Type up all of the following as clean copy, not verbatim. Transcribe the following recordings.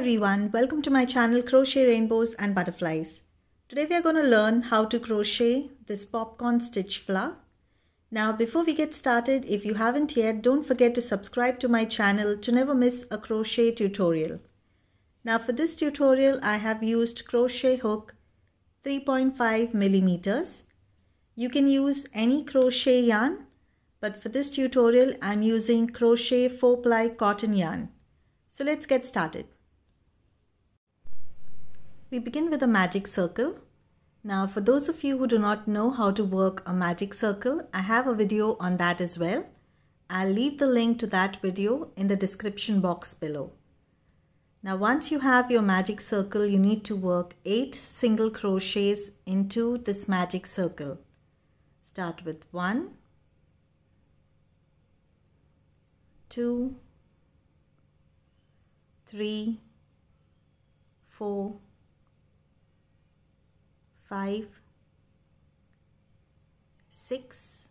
everyone, welcome to my channel Crochet Rainbows and Butterflies. Today we are going to learn how to crochet this popcorn stitch flower. Now before we get started, if you haven't yet, don't forget to subscribe to my channel to never miss a crochet tutorial. Now for this tutorial I have used crochet hook 3.5 millimeters. You can use any crochet yarn, but for this tutorial I'm using crochet 4-ply cotton yarn. So let's get started. We begin with a magic circle. Now for those of you who do not know how to work a magic circle, I have a video on that as well. I'll leave the link to that video in the description box below. Now once you have your magic circle, you need to work 8 single crochets into this magic circle. Start with 1, 2, 3, 4, 5, 6,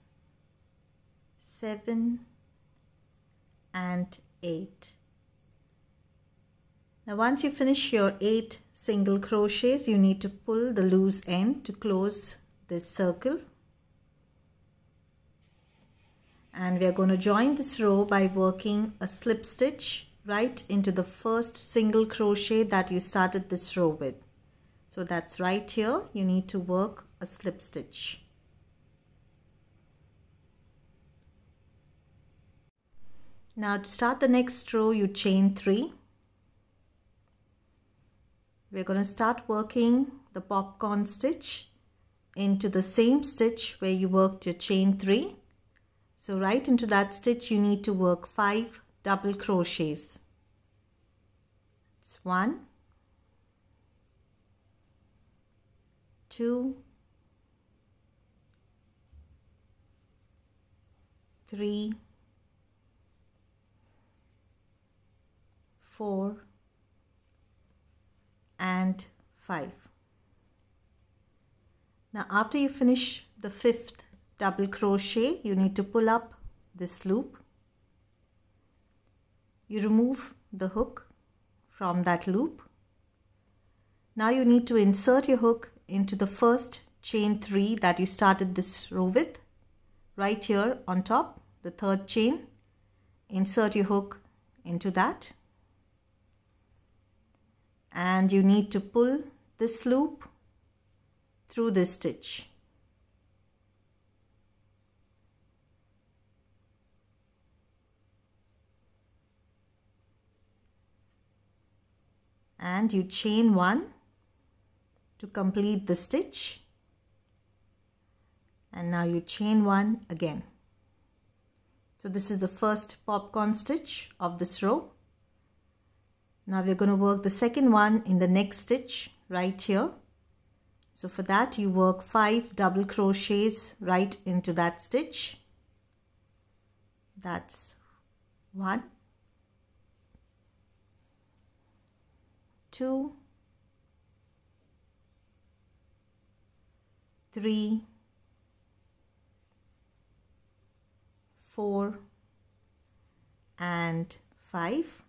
7, and 8. Now once you finish your 8 single crochets, you need to pull the loose end to close this circle. And we are going to join this row by working a slip stitch right into the first single crochet that you started this row with. So that's right here, you need to work a slip stitch. Now to start the next row, you chain 3. We're going to start working the popcorn stitch into the same stitch where you worked your chain 3. So right into that stitch you need to work 5 double crochets. It's 1, 2, 3, 4, and 5. Now after you finish the 5th double crochet, you need to pull up this loop. You remove the hook from that loop. Now you need to insert your hook into the first chain 3 that you started this row with. Right here on top, the 3rd chain, insert your hook into that. And you need to pull this loop through this stitch. And you chain 1 to complete the stitch, and now you chain 1 again. So this is the first popcorn stitch of this row. Now we're going to work the second one in the next stitch right here. So for that you work 5 double crochets right into that stitch. That's 1, 2, 3, 4, and 5.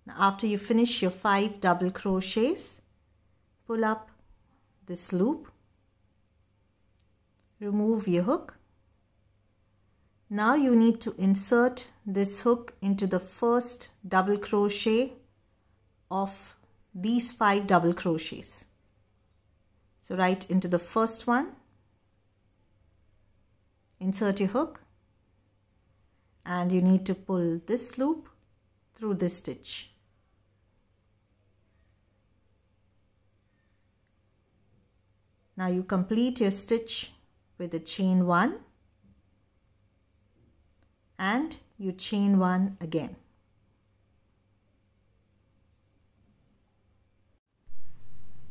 Now after you finish your 5 double crochets, pull up this loop, remove your hook. Now you need to insert this hook into the first double crochet of these 5 double crochets. So right into the first one, insert your hook, and you need to pull this loop through this stitch. Now you complete your stitch with a chain 1 and you chain 1 again.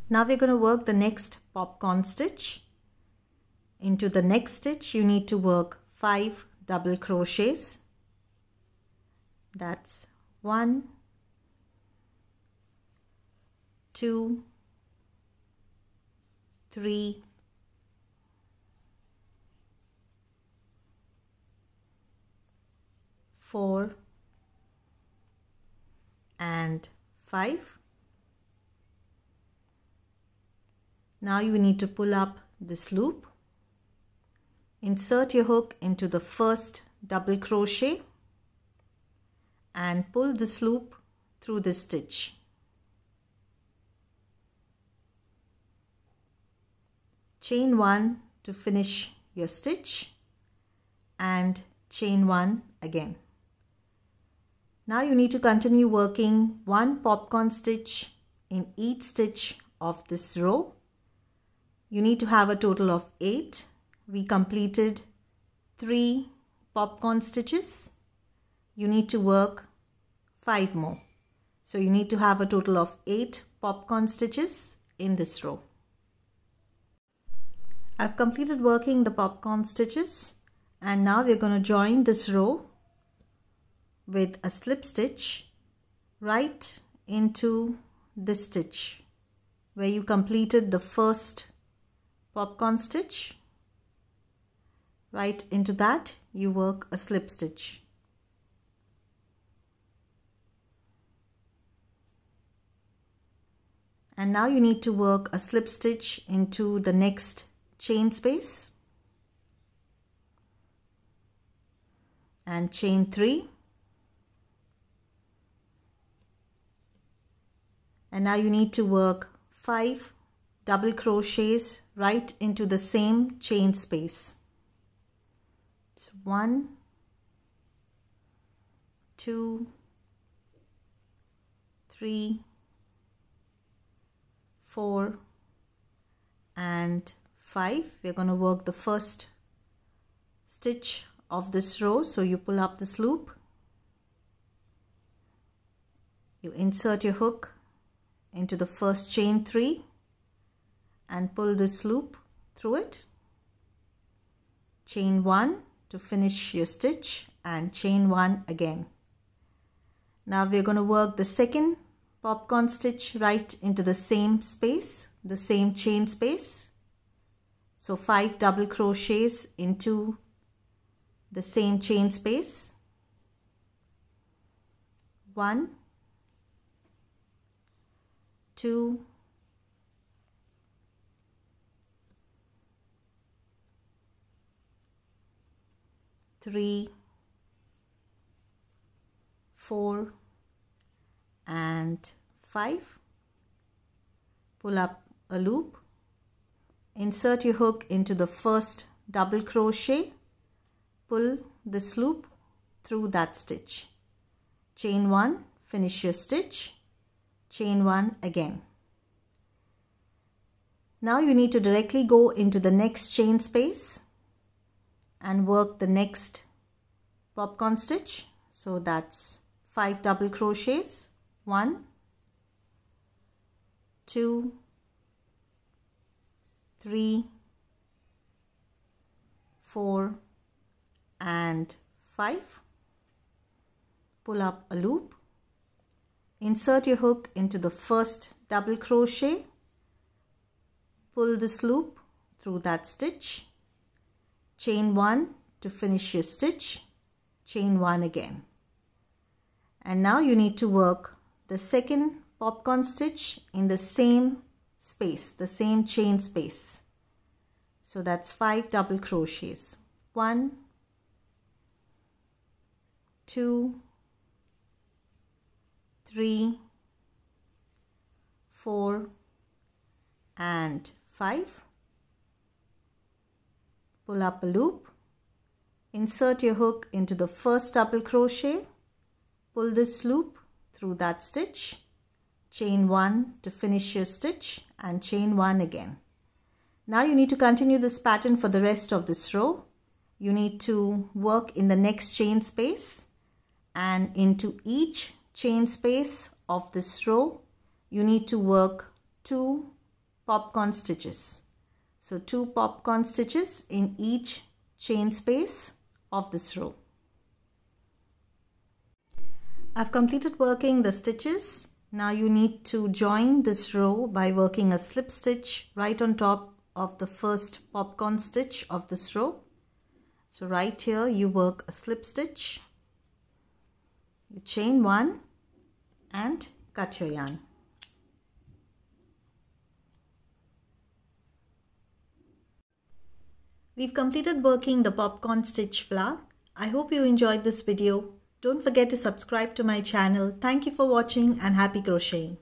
Now we're going to work the next popcorn stitch. Into the next stitch you need to work 5 double crochets. That's 1, 2, 3, 4, and 5. Now you need to pull up this loop. Insert your hook into the first double crochet and pull this loop through this stitch. Chain 1 to finish your stitch and chain 1 again. Now you need to continue working 1 popcorn stitch in each stitch of this row. You need to have a total of 8. We completed 3 popcorn stitches. You need to work 5 more. So you need to have a total of 8 popcorn stitches in this row. I've completed working the popcorn stitches, and now we're going to join this row with a slip stitch right into this stitch where you completed the first popcorn stitch. Right into that you work a slip stitch. And now you need to work a slip stitch into the next chain space and chain 3, and now you need to work 5 double crochets right into the same chain space. It's 1, 2, 3, 4 and 5. We're going to work the first stitch of this row. So you pull up this loop, you insert your hook into the first chain 3 and pull this loop through it. Chain 1 to finish your stitch and chain 1 again. Now we're going to work the second popcorn stitch right into the same space, the same chain space. So 5 double crochets into the same chain space. 1, 2, 3, 4 and 5. Pull up a loop. Insert your hook into the first double crochet. Pull this loop through that stitch. Chain 1, finish your stitch. Chain 1 again. Now you need to directly go into the next chain space and work the next popcorn stitch. So that's 5 double crochets. 1, 2, 3, 4 and 5. Pull up a loop. Insert your hook into the first double crochet. Pull this loop through that stitch. Chain 1 to finish your stitch. Chain 1 again. And now you need to work the second popcorn stitch in the same space, the same chain space. So that's 5 double crochets. 1, 2, 3, 4 and 5. Pull up a loop. Insert your hook into the first double crochet. Pull this loop through that stitch. Chain 1 to finish your stitch and chain 1 again. Now you need to continue this pattern for the rest of this row. You need to work in the next chain space, and into each chain space of this row you need to work 2 popcorn stitches. So 2 popcorn stitches in each chain space of this row. I've completed working the stitches. Now you need to join this row by working a slip stitch right on top of the first popcorn stitch of this row. So right here you work a slip stitch, you chain 1 and cut your yarn. We've completed working the popcorn stitch flower. I hope you enjoyed this video. Don't forget to subscribe to my channel. Thank you for watching and happy crocheting.